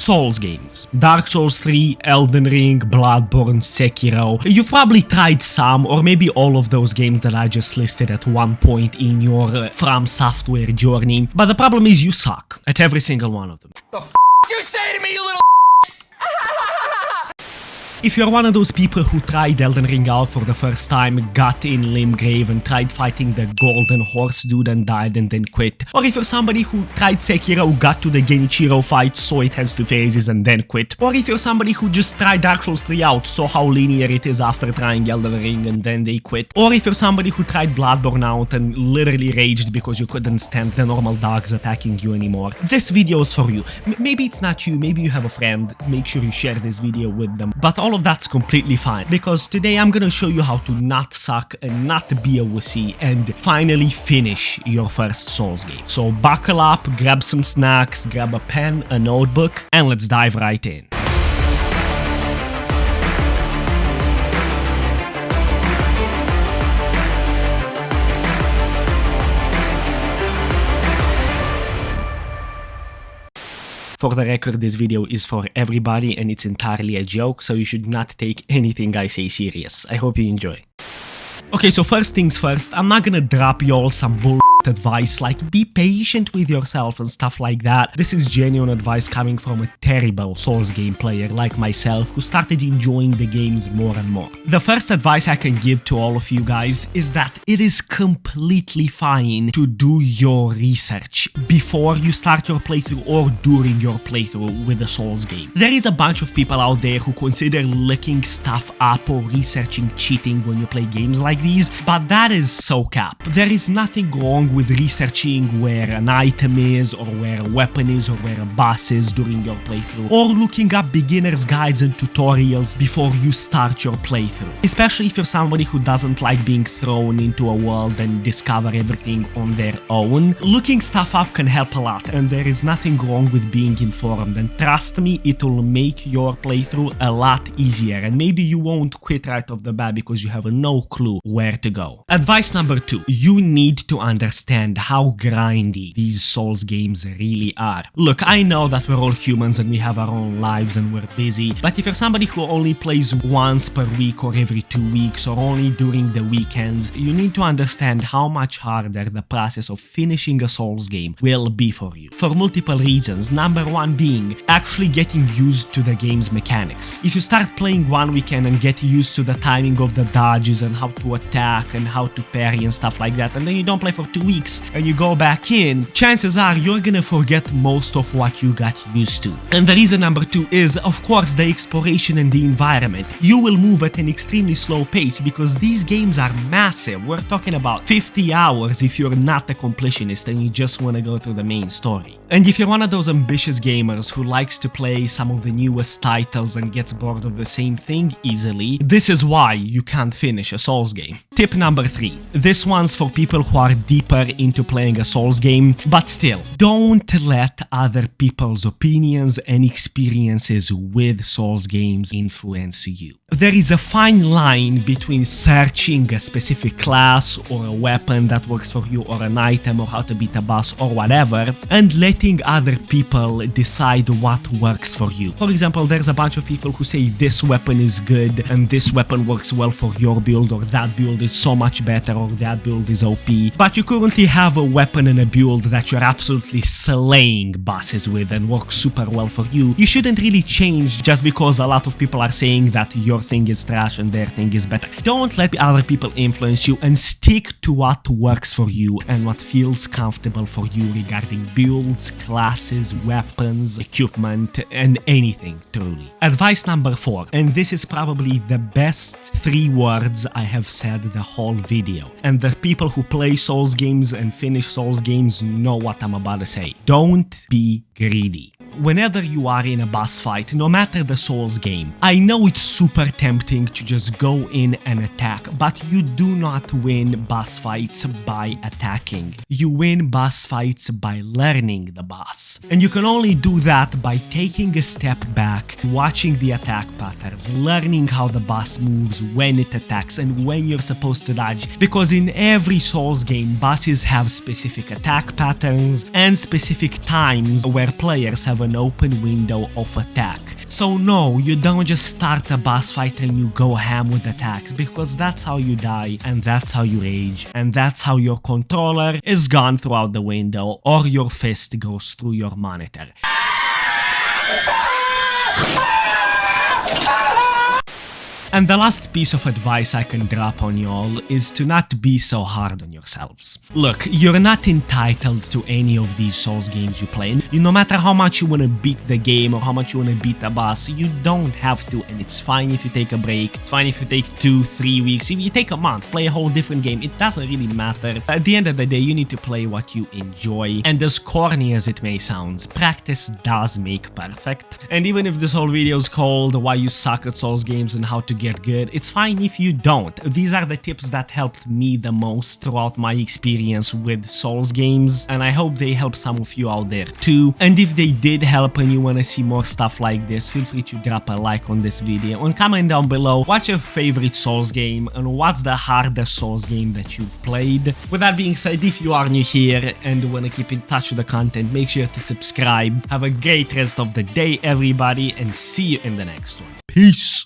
Souls games. Dark Souls 3, Elden Ring, Bloodborne, Sekiro. You've probably tried some or maybe all of those games that I just listed at one point in your FromSoftware journey, but the problem is you suck at every single one of them. The f*** you say to me, you little If you're one of those people who tried Elden Ring out for the first time, got in Limgrave and tried fighting the golden horse dude and died and then quit, or if you're somebody who tried Sekiro, got to the Genichiro fight, saw it has two phases and then quit, or if you're somebody who just tried Dark Souls 3 out, saw how linear it is after trying Elden Ring and then they quit, or if you're somebody who tried Bloodborne out and literally raged because you couldn't stand the normal dogs attacking you anymore, this video is for you. Maybe it's not you, maybe you have a friend, make sure you share this video with them, but all of that's completely fine, because today I'm gonna show you how to not suck and not be a wussy and finally finish your first Souls game. So buckle up, grab some snacks, grab a pen, a notebook, and let's dive right in. For the record, this video is for everybody and it's entirely a joke, so you should not take anything I say serious. I hope you enjoy. Okay, so first things first, I'm not gonna drop y'all some bull advice like be patient with yourself and stuff like that. This is genuine advice coming from a terrible Souls game player like myself who started enjoying the games more and more. The first advice I can give to all of you guys is that it is completely fine to do your research before you start your playthrough or during your playthrough with a Souls game. There is a bunch of people out there who consider looking stuff up or researching cheating when you play games like these, but that is so cap. There is nothing wrong with researching where an item is or where a weapon is or where a boss is during your playthrough, or looking up beginner's guides and tutorials before you start your playthrough, especially if you're somebody who doesn't like being thrown into a world and discover everything on their own. Looking stuff up can help a lot, and there is nothing wrong with being informed, and trust me, it will make your playthrough a lot easier, and maybe you won't quit right off the bat because you have no clue where to go. Advice number 2, you need to understand how grindy these Souls games really are. Look, I know that we're all humans and we have our own lives and we're busy, but if you're somebody who only plays once per week or every 2 weeks or only during the weekends, you need to understand how much harder the process of finishing a Souls game will be for you. For multiple reasons, number 1 being actually getting used to the game's mechanics. If you start playing one weekend and get used to the timing of the dodges and how to attack and how to parry and stuff like that, and then you don't play for 2 weeks and you go back in, chances are you're gonna forget most of what you got used to. And the reason number 2 is, of course, the exploration and the environment. You will move at an extremely slow pace because these games are massive. We're talking about 50 hours if you're not a completionist and you just want to go through the main story. And if you're one of those ambitious gamers who likes to play some of the newest titles and gets bored of the same thing easily, this is why you can't finish a Souls game. Tip number 3. This one's for people who are deeper into playing a Souls game, but still, don't let other people's opinions and experiences with Souls games influence you. There is a fine line between searching a specific class or a weapon that works for you or an item or how to beat a boss or whatever, and letting other people decide what works for you. For example, there's a bunch of people who say this weapon is good and this weapon works well for your build, or that build is so much better, or that build is OP, but you currently have a weapon and a build that you're absolutely slaying bosses with and works super well for you. You shouldn't really change just because a lot of people are saying that your thing is trash and their thing is better. Don't let other people influence you and stick to what works for you and what feels comfortable for you regarding builds, classes, weapons, equipment, and anything truly. Advice number 4, and this is probably the best 3 words I have said the whole video, and the people who play Souls games and finish Souls games know what I'm about to say. Don't be greedy. Whenever you are in a boss fight, no matter the Souls game, I know it's super tempting to just go in and attack, but you do not win boss fights by attacking. You win boss fights by learning the boss. And you can only do that by taking a step back, watching the attack patterns, learning how the boss moves, when it attacks, and when you're supposed to dodge. Because in every Souls game, bosses have specific attack patterns and specific times where players have an open window of attack. So no, you don't just start a boss fight and you go ham with attacks, because that's how you die, and that's how you rage, and that's how your controller is gone throughout the window, or your fist goes through your monitor. And the last piece of advice I can drop on y'all is to not be so hard on yourselves. Look, you're not entitled to any of these Souls games you play. No matter how much you wanna beat the game or how much you wanna beat a boss, you don't have to, and it's fine if you take a break. It's fine if you take 2-3 weeks. If you take a month, play a whole different game, it doesn't really matter. At the end of the day, you need to play what you enjoy. And as corny as it may sound, practice does make perfect. And even if this whole video is called Why You Suck at Souls Games and How to Get Good, it's fine if you don't. These are the tips that helped me the most throughout my experience with Souls games, and I hope they help some of you out there too. And if they did help and you want to see more stuff like this, feel free to drop a like on this video and comment down below what's your favorite Souls game and what's the hardest Souls game that you've played. With that being said, if you are new here and want to keep in touch with the content, make sure to subscribe. Have a great rest of the day, everybody, and see you in the next one. Peace!